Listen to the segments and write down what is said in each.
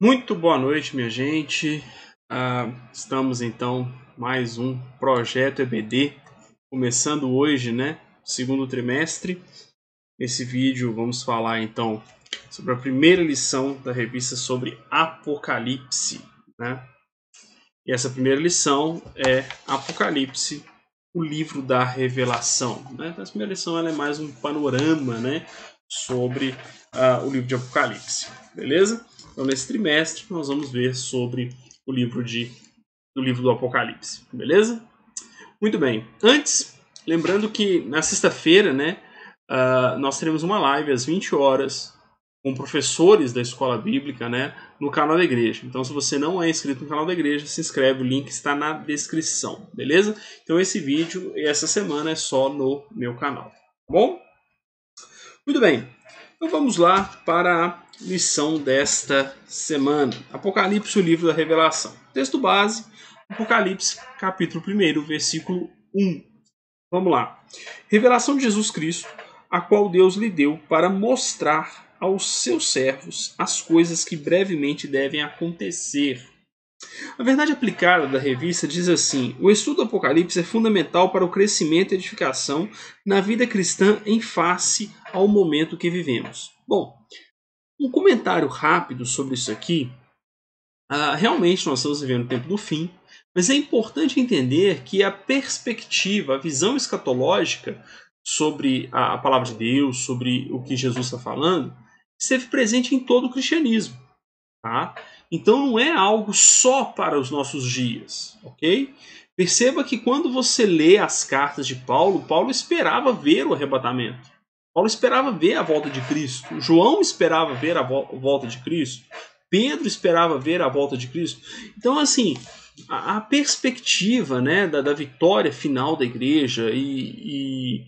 Muito boa noite, minha gente. Estamos então mais um projeto EBD, começando hoje, né? Segundo trimestre. Nesse vídeo vamos falar então sobre a primeira lição da revista sobre Apocalipse, né? E essa primeira lição é Apocalipse, o livro da revelação, né? Então, essa primeira lição ela é mais um panorama, né? Sobre o livro de Apocalipse, beleza? Então, nesse trimestre, nós vamos ver sobre o livro do Apocalipse, beleza? Muito bem. Antes, lembrando que na sexta-feira, né, nós teremos uma live às 20 horas com professores da escola bíblica, né, no canal da igreja. Então, se você não é inscrito no canal da igreja, se inscreve, o link está na descrição, beleza? Então, esse vídeo e essa semana é só no meu canal, tá bom? Muito bem. Então, vamos lá para a lição desta semana. Apocalipse, o livro da revelação. Texto base, Apocalipse, capítulo 1, versículo 1. Vamos lá. Revelação de Jesus Cristo, a qual Deus lhe deu para mostrar aos seus servos as coisas que brevemente devem acontecer. A verdade aplicada da revista diz assim: o estudo do Apocalipse é fundamental para o crescimento e edificação na vida cristã em face ao momento que vivemos. Bom, um comentário rápido sobre isso aqui. Realmente nós estamos vivendo o tempo do fim, mas é importante entender que a perspectiva, a visão escatológica sobre a palavra de Deus, sobre o que Jesus está falando, esteve presente em todo o cristianismo. Tá? Então não é algo só para os nossos dias, ok? Perceba que quando você lê as cartas de Paulo, Paulo esperava ver o arrebatamento. Paulo esperava ver a volta de Cristo. João esperava ver a volta de Cristo. Pedro esperava ver a volta de Cristo. Então, assim, a perspectiva, né, da vitória final da igreja e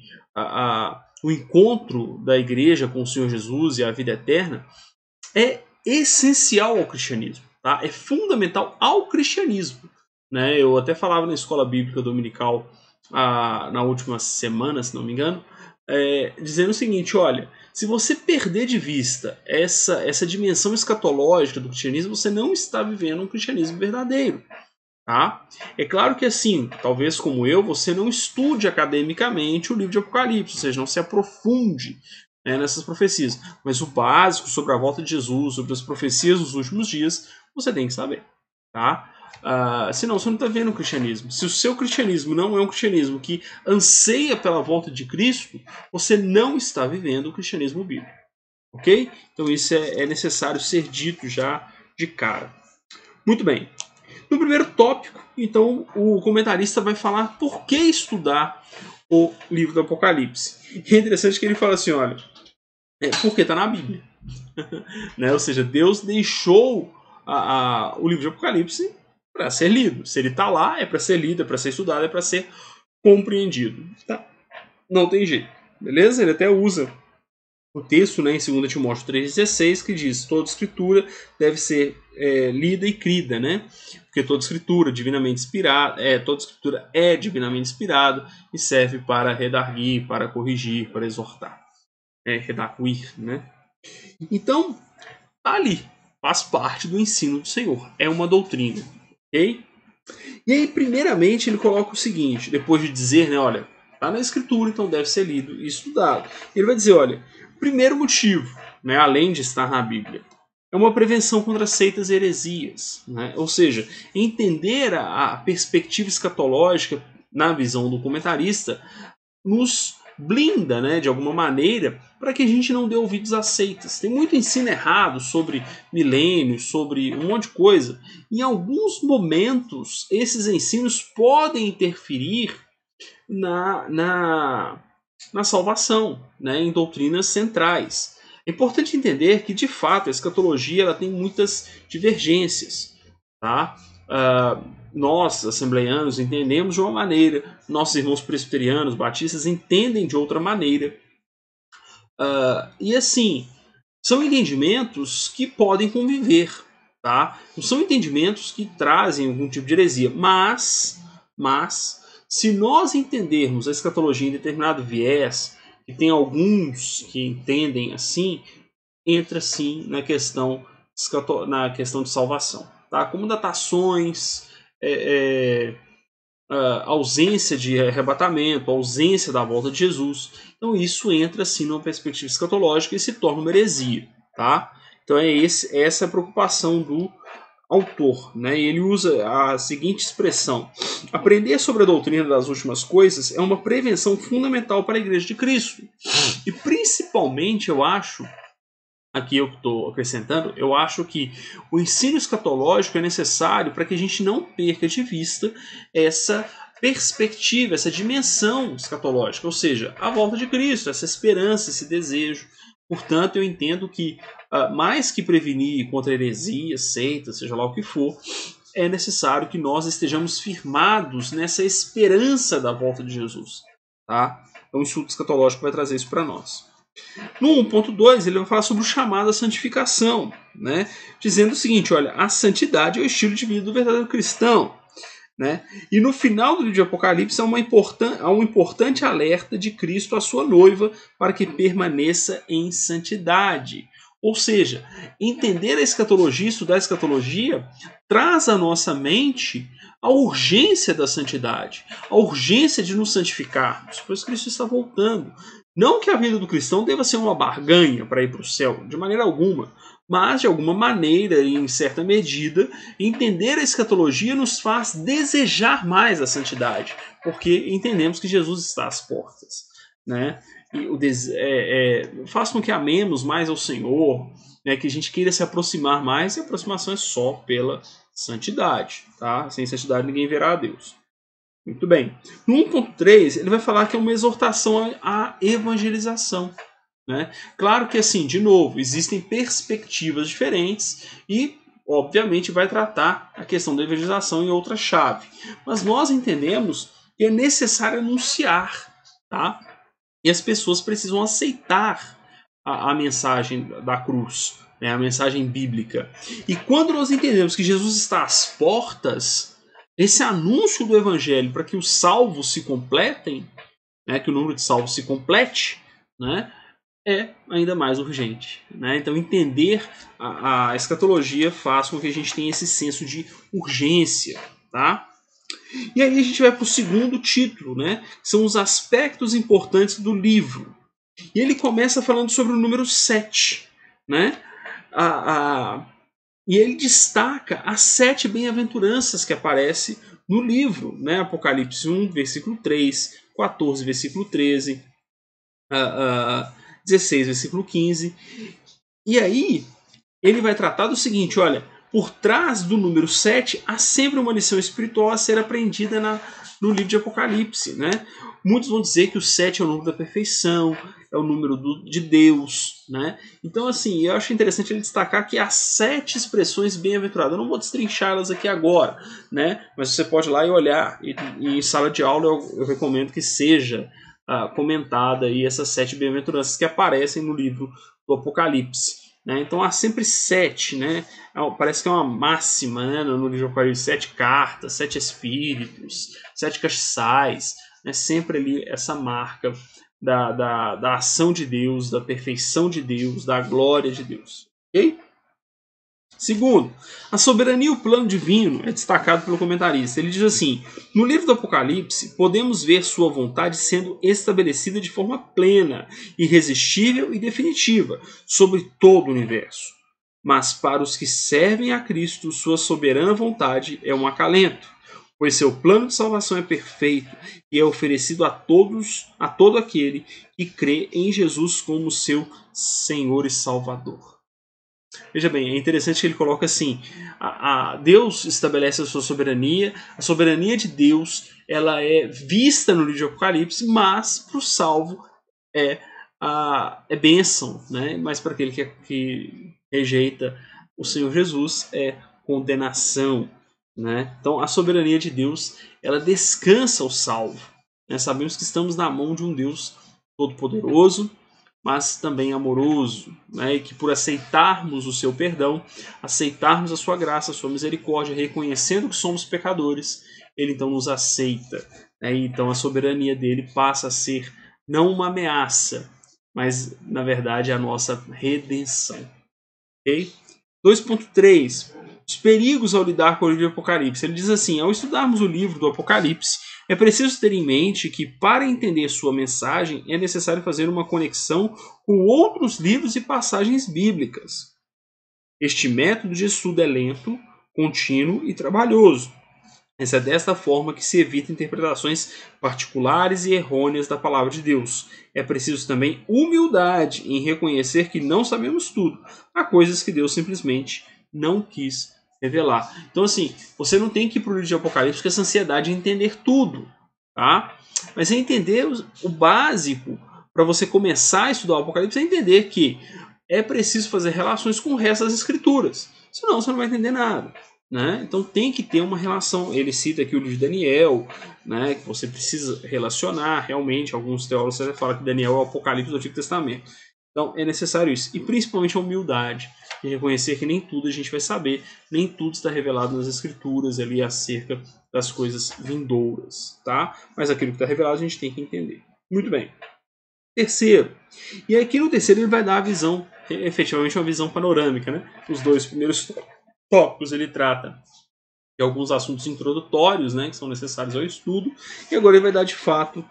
o encontro da igreja com o Senhor Jesus e a vida eterna é essencial ao cristianismo. Tá? É fundamental ao cristianismo. Né? Eu até falava na escola bíblica dominical na última semana, se não me engano, dizendo o seguinte: olha, se você perder de vista essa dimensão escatológica do cristianismo, você não está vivendo um cristianismo verdadeiro. Tá? É claro que assim, talvez como eu, você não estude academicamente o livro de Apocalipse, ou seja, não se aprofunde nessas profecias. Mas o básico sobre a volta de Jesus, sobre as profecias dos últimos dias, você tem que saber. Tá? Senão você não está vendo o cristianismo. Se o seu cristianismo não é um cristianismo que anseia pela volta de Cristo, você não está vivendo o cristianismo bíblico. Ok? Então isso é necessário ser dito já de cara. Muito bem. No primeiro tópico, então, o comentarista vai falar por que estudar o livro do Apocalipse. E é interessante que ele fala assim, olha, porque está na Bíblia. Né? Ou seja, Deus deixou o livro de Apocalipse para ser lido. Se ele está lá, é para ser lido, é para ser estudado, é para ser compreendido. Tá? Não tem jeito. Beleza? Ele até usa o texto, né, em 2 Timóteo 3,16, que diz: toda escritura deve ser lida e crida, né? Porque toda escritura divinamente inspirada, toda escritura é divinamente inspirada e serve para redarguir, para corrigir, para exortar, redarguir, né? Então, ali faz parte do ensino do Senhor, é uma doutrina, ok? E aí, primeiramente, ele coloca o seguinte, depois de dizer, né, olha, está na escritura, então deve ser lido e estudado. Ele vai dizer, olha, primeiro motivo, né, além de estar na Bíblia, é uma prevenção contra seitas e heresias. Né? Ou seja, entender a perspectiva escatológica na visão do comentarista nos blinda, né, de alguma maneira, para que a gente não dê ouvidos às seitas. Tem muito ensino errado sobre milênios, sobre um monte de coisa. Em alguns momentos, esses ensinos podem interferir na salvação, né, em doutrinas centrais. É importante entender que, de fato, a escatologia ela tem muitas divergências. Tá? Nós, assembleianos, entendemos de uma maneira, nossos irmãos presbiterianos, batistas, entendem de outra maneira. E assim, são entendimentos que podem conviver. Tá? Não são entendimentos que trazem algum tipo de heresia, mas se nós entendermos a escatologia em determinado viés, e tem alguns que entendem assim, entra sim na questão na questão de salvação. Tá? Como datações, ausência de arrebatamento, ausência da volta de Jesus. Então isso entra assim numa perspectiva escatológica e se torna uma heresia. Tá? Então essa é a preocupação do autor, né? Ele usa a seguinte expressão: aprender sobre a doutrina das últimas coisas é uma prevenção fundamental para a Igreja de Cristo. E principalmente, eu acho, aqui eu estou acrescentando, eu acho que o ensino escatológico é necessário para que a gente não perca de vista essa perspectiva, essa dimensão escatológica, ou seja, a volta de Cristo, essa esperança, esse desejo. Portanto, eu entendo que, mais que prevenir contra heresias, seitas, seja lá o que for, é necessário que nós estejamos firmados nessa esperança da volta de Jesus. Tá? Então, o estudo escatológico vai trazer isso para nós. No 1.2, ele vai falar sobre o chamado à santificação, né? Dizendo o seguinte: olha, a santidade é o estilo de vida do verdadeiro cristão. Né? E no final do livro de Apocalipse há um importante alerta de Cristo à sua noiva para que permaneça em santidade. Ou seja, entender a escatologia, estudar a escatologia, traz à nossa mente a urgência da santidade, a urgência de nos santificarmos, pois Cristo está voltando. Não que a vida do cristão deva ser uma barganha para ir para o céu, de maneira alguma. Mas, de alguma maneira, em certa medida, entender a escatologia nos faz desejar mais a santidade, porque entendemos que Jesus está às portas. Né? E faz com que amemos mais ao Senhor, né? Que a gente queira se aproximar mais, e a aproximação é só pela santidade. Tá? Sem santidade ninguém verá a Deus. Muito bem. No 1.3, ele vai falar que é uma exortação à evangelização. Né? Claro que, assim, de novo, existem perspectivas diferentes e, obviamente, vai tratar a questão da evangelização em outra chave. Mas nós entendemos que é necessário anunciar, tá? E as pessoas precisam aceitar a mensagem da cruz, né? A mensagem bíblica. E quando nós entendemos que Jesus está às portas, esse anúncio do evangelho para que os salvos se completem, né? Que o número de salvos se complete, né? É ainda mais urgente. Né? Então, entender a escatologia faz com que a gente tenha esse senso de urgência. Tá? E aí a gente vai para o segundo título, né? Que são os aspectos importantes do livro. E ele começa falando sobre o número 7. Né? E ele destaca as 7 bem-aventuranças que aparecem no livro. Né? Apocalipse 1, versículo 3, 14, versículo 13. 16, versículo 15. E aí, ele vai tratar do seguinte: olha, por trás do número 7 há sempre uma lição espiritual a ser aprendida no livro de Apocalipse. Né? Muitos vão dizer que o 7 é o número da perfeição, é o número de Deus. Né? Então, assim, eu acho interessante ele destacar que há 7 expressões bem-aventuradas. Eu não vou destrinchá-las aqui agora, né? Mas você pode ir lá e olhar. E em sala de aula eu recomendo que seja comentada aí essas 7 bem-aventuranças que aparecem no livro do Apocalipse. Né? Então há sempre 7, né? Parece que é uma máxima, né? No livro do Apocalipse: 7 cartas, 7 espíritos, 7 castiçais, né? Sempre ali essa marca da ação de Deus, da perfeição de Deus, da glória de Deus. Ok? Segundo, a soberania e o plano divino é destacado pelo comentarista. Ele diz assim: no livro do Apocalipse, podemos ver sua vontade sendo estabelecida de forma plena, irresistível e definitiva sobre todo o universo. Mas para os que servem a Cristo, sua soberana vontade é um acalento, pois seu plano de salvação é perfeito e é oferecido a todo aquele que crê em Jesus como seu Senhor e Salvador. Veja bem, é interessante que ele coloca assim: Deus estabelece a sua soberania, a soberania de Deus ela é vista no livro de Apocalipse, mas para o salvo é bênção, né? Mas para aquele que rejeita o Senhor Jesus é condenação. Né? Então a soberania de Deus ela descansa o salvo. Né? Sabemos que estamos na mão de um Deus todo-poderoso, mas também amoroso, né? E que por aceitarmos o seu perdão, aceitarmos a sua graça, a sua misericórdia, reconhecendo que somos pecadores, ele então nos aceita. Né? E então a soberania dele passa a ser não uma ameaça, mas na verdade a nossa redenção. Ok? 2.3. Os perigos ao lidar com o livro do Apocalipse. Ele diz assim: ao estudarmos o livro do Apocalipse, é preciso ter em mente que, para entender sua mensagem, é necessário fazer uma conexão com outros livros e passagens bíblicas. Este método de estudo é lento, contínuo e trabalhoso. Mas é desta forma que se evita interpretações particulares e errôneas da palavra de Deus. É preciso também humildade em reconhecer que não sabemos tudo. Há coisas que Deus simplesmente não quis revelar. Então, assim, você não tem que ir para o livro de Apocalipse com essa ansiedade de entender tudo, tá? Mas é entender o básico para você começar a estudar o Apocalipse, é entender que é preciso fazer relações com o resto das escrituras. Senão você não vai entender nada. Né? Então tem que ter uma relação. Ele cita aqui o livro de Daniel, né, que você precisa relacionar realmente. Alguns teólogos falam que Daniel é o Apocalipse do Antigo Testamento. Então é necessário isso. E principalmente a humildade. De reconhecer que nem tudo a gente vai saber. Nem tudo está revelado nas Escrituras ali acerca das coisas vindouras. Tá? Mas aquilo que está revelado a gente tem que entender. Muito bem. Terceiro. E aqui no terceiro ele vai dar a visão, efetivamente uma visão panorâmica. Né? Os dois primeiros tópicos ele trata de alguns assuntos introdutórios, né, que são necessários ao estudo, e agora ele vai dar de fato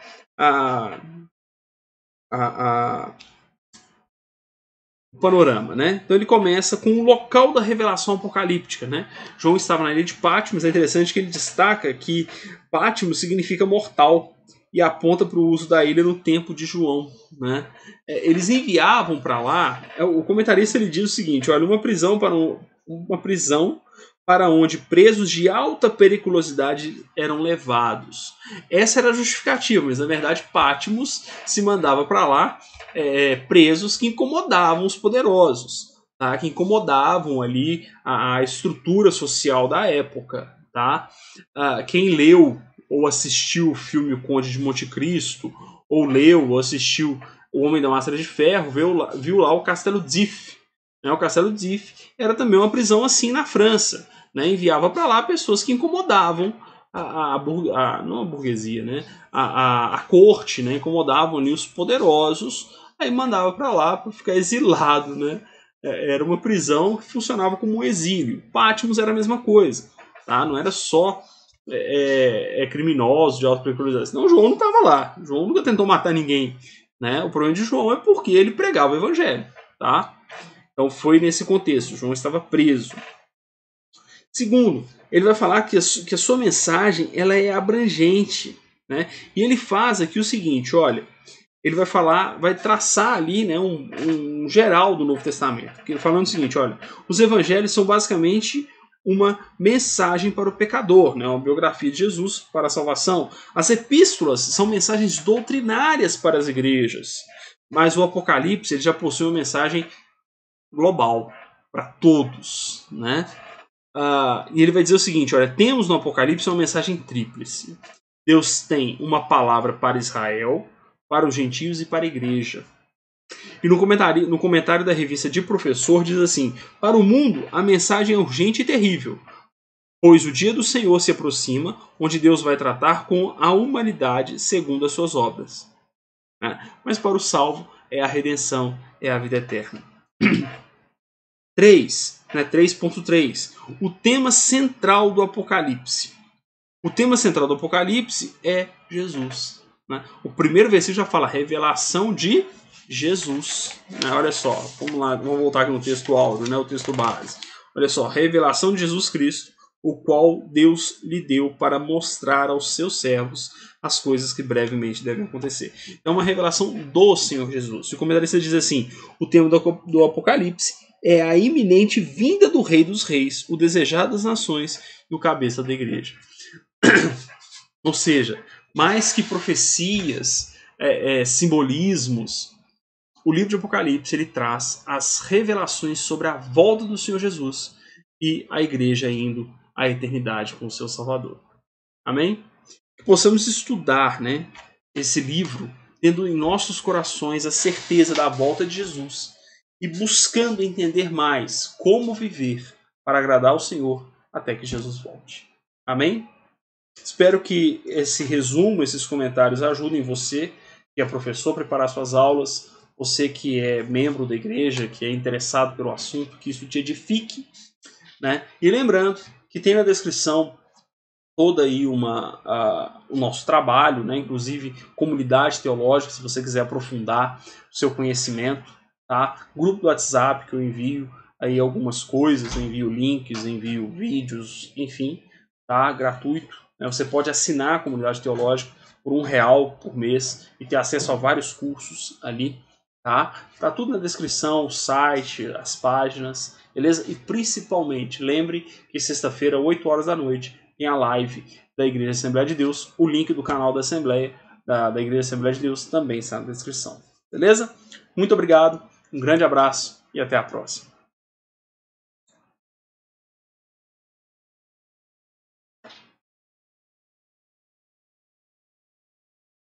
o panorama, né? Então ele começa com o local da revelação apocalíptica, né? João estava na ilha de Patmos. É interessante que ele destaca que Patmos significa mortal e aponta para o uso da ilha no tempo de João, né? Eles enviavam para lá. O comentarista ele diz o seguinte: olha, uma prisão para onde presos de alta periculosidade eram levados. Essa era a justificativa, mas na verdade Patmos se mandava para lá presos que incomodavam os poderosos, tá? Que incomodavam ali a estrutura social da época. Tá? Quem leu ou assistiu o filme O Conde de Monte Cristo, ou leu ou assistiu O Homem da Máscara de Ferro, viu lá o Castelo d'If. O Castelo d'If era também uma prisão assim na França. Né? Enviava para lá pessoas que incomodavam não a burguesia, né? a corte, né? Incomodavam ali os poderosos, aí mandava para lá para ficar exilado. Né? Era uma prisão que funcionava como um exílio. Patmos era a mesma coisa. Tá? Não era só criminosos de alta periculosidade. Senão João não estava lá. João nunca tentou matar ninguém. Né? O problema de João é porque ele pregava o evangelho. Tá? Então foi nesse contexto. João estava preso. Segundo, ele vai falar que a sua mensagem ela é abrangente. Né? E ele faz aqui o seguinte, olha, ele vai traçar ali, né, um geral do Novo Testamento. Falando o seguinte, olha, os evangelhos são basicamente uma mensagem para o pecador, né, uma biografia de Jesus para a salvação. As epístolas são mensagens doutrinárias para as igrejas. Mas o Apocalipse ele já possui uma mensagem global, para todos. Né? E ele vai dizer o seguinte, olha, temos no Apocalipse uma mensagem tríplice. Deus tem uma palavra para Israel, para os gentios e para a igreja. E no comentário da revista de Professor diz assim: para o mundo a mensagem é urgente e terrível, pois o dia do Senhor se aproxima, onde Deus vai tratar com a humanidade segundo as suas obras. Mas para o salvo é a redenção, é a vida eterna. 3.3. O tema central do Apocalipse. O tema central do Apocalipse é Jesus. Né? O primeiro versículo já fala revelação de Jesus. Né? Olha só, vamos lá, vamos voltar aqui no texto áudio, né? O texto base. Olha só, revelação de Jesus Cristo, o qual Deus lhe deu para mostrar aos seus servos as coisas que brevemente devem acontecer. É uma revelação do Senhor Jesus. E o comentarista diz assim, o tema do Apocalipse é a iminente vinda do Rei dos Reis, o desejado das nações e o cabeça da igreja. Ou seja, mais que profecias, simbolismos, o livro de Apocalipse ele traz as revelações sobre a volta do Senhor Jesus e a igreja indo à eternidade com o seu Salvador. Amém? Que possamos estudar, né, esse livro, tendo em nossos corações a certeza da volta de Jesus e buscando entender mais como viver para agradar ao Senhor até que Jesus volte. Amém? Espero que esse resumo, esses comentários ajudem você, que é professor, a preparar suas aulas, você que é membro da igreja, que é interessado pelo assunto, que isso te edifique, né? E lembrando que tem na descrição toda aí o nosso trabalho, né? Inclusive comunidade teológica, se você quiser aprofundar o seu conhecimento, tá? Grupo do WhatsApp que eu envio aí algumas coisas, envio links, envio vídeos, enfim, tá? Gratuito, né? Você pode assinar a comunidade teológica por R$1 por mês e ter acesso a vários cursos ali, tá? Tá tudo na descrição, o site, as páginas, beleza? E principalmente, lembre que sexta-feira, 8 horas da noite, tem a live da Igreja Assembleia de Deus. O link do canal da Assembleia, da Igreja Assembleia de Deus, também está na descrição. Beleza? Muito obrigado, um grande abraço e até a próxima.